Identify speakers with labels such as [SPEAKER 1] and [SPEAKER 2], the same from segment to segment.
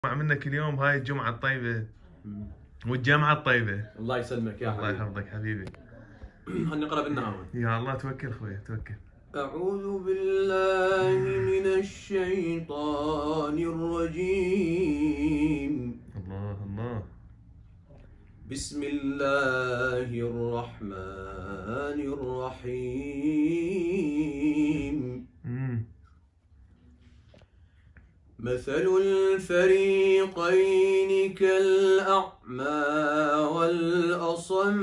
[SPEAKER 1] منك اليوم هاي الجمعة الطيبة والجامعة الطيبة.
[SPEAKER 2] الله يسلمك يا حبيبي.
[SPEAKER 1] الله يحفظك حبيبي.
[SPEAKER 2] هنقرا بالنهار.
[SPEAKER 1] يا الله توكل خويا توكل.
[SPEAKER 2] أعوذ بالله من الشيطان الرجيم.
[SPEAKER 1] الله.
[SPEAKER 2] بسم الله الرحمن الرحيم. مثل الفريقين كالأعمى والأصم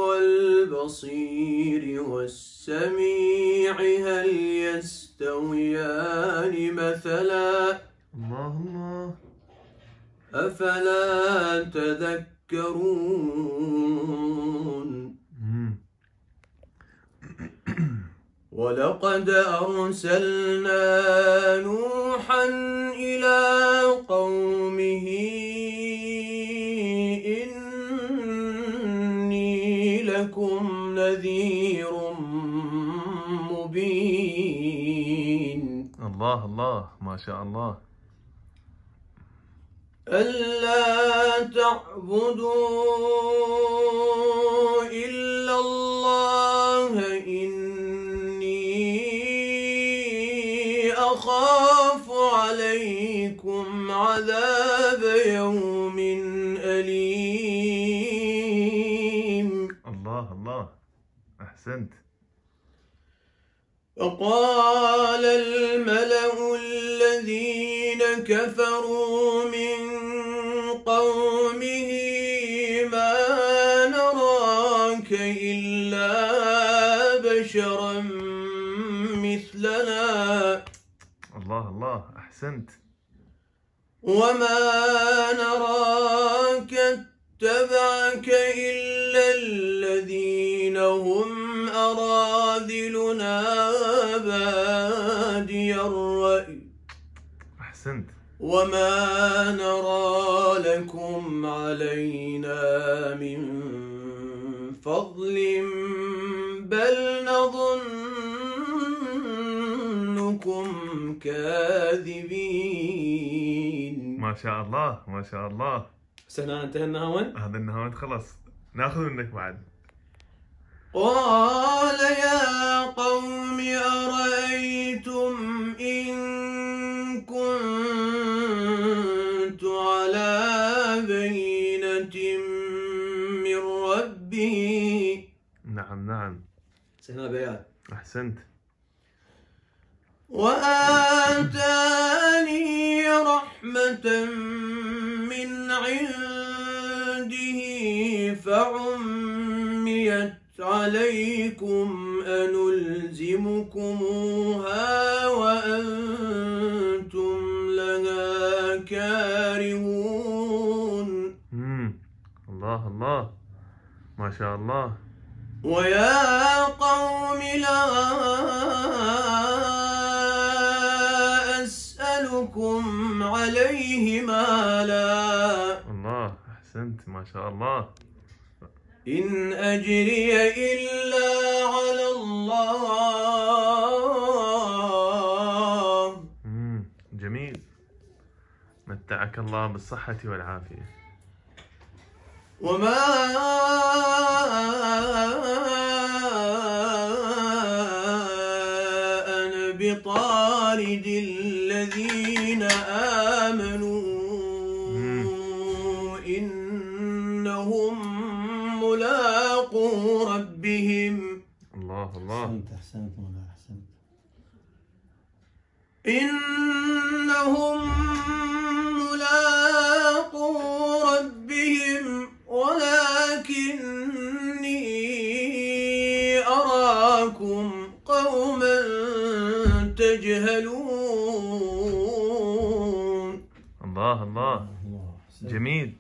[SPEAKER 2] والبصير والسميع هل يستويان مثلا
[SPEAKER 1] الله
[SPEAKER 2] أفلا تذكرون. ولقد أرسلنا نوحا إلى قومه إني لكم نذير مبين.
[SPEAKER 1] الله ما شاء الله.
[SPEAKER 2] ألا تعبدوا إلا الله إني أخاف عليكم عذاب يوم أليم.
[SPEAKER 1] الله أحسنت.
[SPEAKER 2] وقال الملأ الذين كفروا من قومه ما نراك إلا بشرا مثلنا.
[SPEAKER 1] الله أحسنت.
[SPEAKER 2] وما نراك اتبعك إلا الذين هم أراذلنا بادي الرأي.
[SPEAKER 1] أحسنت.
[SPEAKER 2] وما نرى لكم علينا من فضل بل نظنكم كاذبين.
[SPEAKER 1] ما شاء الله.
[SPEAKER 2] سنة انتهى النهاوند؟
[SPEAKER 1] هذا النهاوند خلص ناخذ منك بعد.
[SPEAKER 2] قال يا قوم أرأيتم إن كنت على بينة من ربي.
[SPEAKER 1] نعم.
[SPEAKER 2] سنة بيان.
[SPEAKER 1] أحسنت.
[SPEAKER 2] وآتاني رحمة من عنده فعميت عليكم أنلزمكموها وأنتم لها كارهون.
[SPEAKER 1] الله ما شاء الله.
[SPEAKER 2] ويا قوم لا أسألكم عليه مالا.
[SPEAKER 1] الله أحسنت ما شاء الله.
[SPEAKER 2] إن أجري إلا على الله.
[SPEAKER 1] جميل. متعك الله بالصحة والعافية.
[SPEAKER 2] وما أنا بطارد الذين آمنوا إنهم ملاقو ربهم.
[SPEAKER 1] الله
[SPEAKER 3] أحسنت
[SPEAKER 2] إنهم ملاقو ربهم ولكني أراكم قوما تجهلون.
[SPEAKER 1] الله جميل.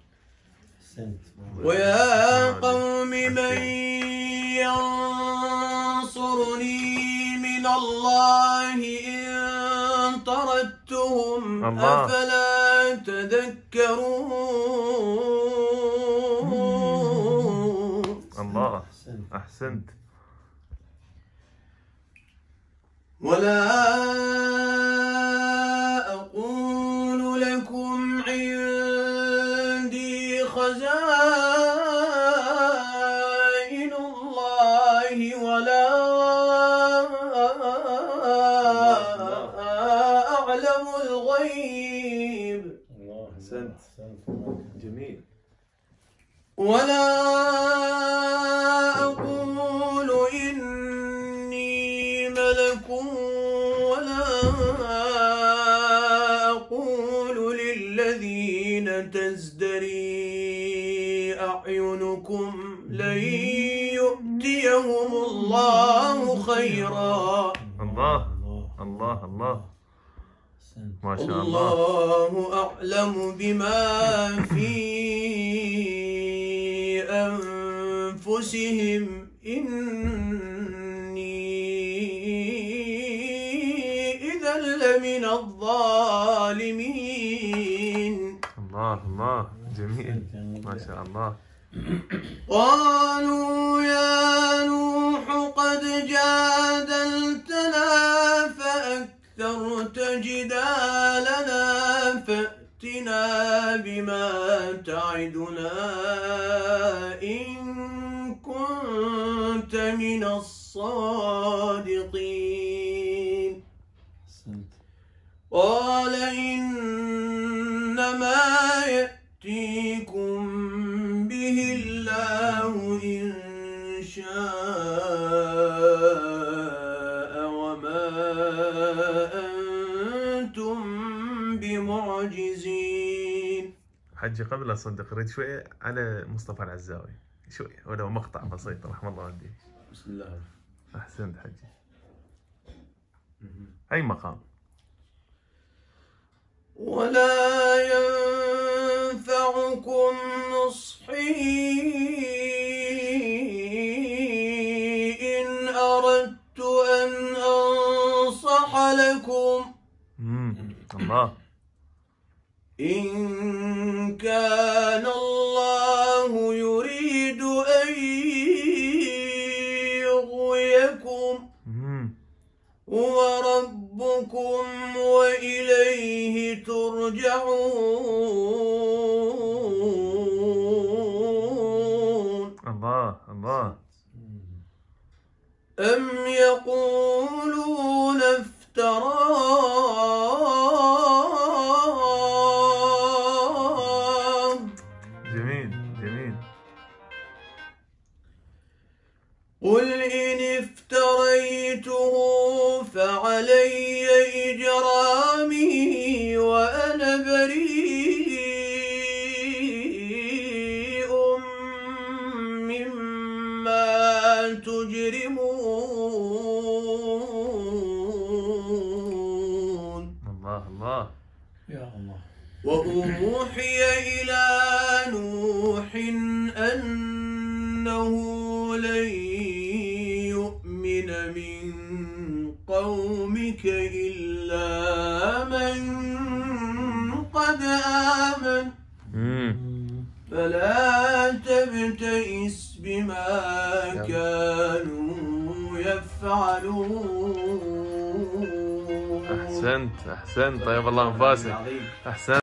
[SPEAKER 2] ويا قوم من ينصرني من الله إن طردتهم أفلا تذكرون.
[SPEAKER 1] الله أحسنت.
[SPEAKER 2] ولا أقول لكم عندي خزائن الله ولا أعلم الغيب.
[SPEAKER 1] أحسنت. جميل.
[SPEAKER 2] ولا أقول إني ملك ولا أقول للذين تزدري أعينكم لن يؤتيهم الله خيرا.
[SPEAKER 1] الله الله الله، ما شاء الله.
[SPEAKER 2] الله أعلم بما في أنفسهم إني إذا لمن الظالمين.
[SPEAKER 1] الله الله، جميل ما شاء الله.
[SPEAKER 2] قالوا يا نوح قد جادلتنا فأكثرت جدالنا فأتنا بما تعدنا إن كنت من الصادقين. قال إنما يأتيكم به الله إن شاء وما أنتم بمعجزين.
[SPEAKER 1] حجي قبل أصدق ريد شوية على مصطفى العزاوي شوية ولو مقطع بسيط رحم الله والديه.
[SPEAKER 2] بسم الله.
[SPEAKER 1] أحسنت حجي. أي مقام.
[SPEAKER 2] ولا ينفعكم نصحي إن أردت أن أنصح لكم
[SPEAKER 1] الله.
[SPEAKER 2] إن كان الله يريد أن يغويكم هو ربكم وإليه ترجعون.
[SPEAKER 1] الله الله.
[SPEAKER 2] أم يقولون افتراه.
[SPEAKER 1] جميل جميل.
[SPEAKER 2] قل إن افتريته فعلي إجرامي وأنا بريء مما تجرمون.
[SPEAKER 1] الله الله.
[SPEAKER 2] يا الله. وأوحي إلى نوح أنه لن يؤمن من قومك إلا من قد آمن فلا تبتئس بما كانوا يفعلون.
[SPEAKER 1] أحسنت أحسنت، طيب الله أنفاسك. أحسنت.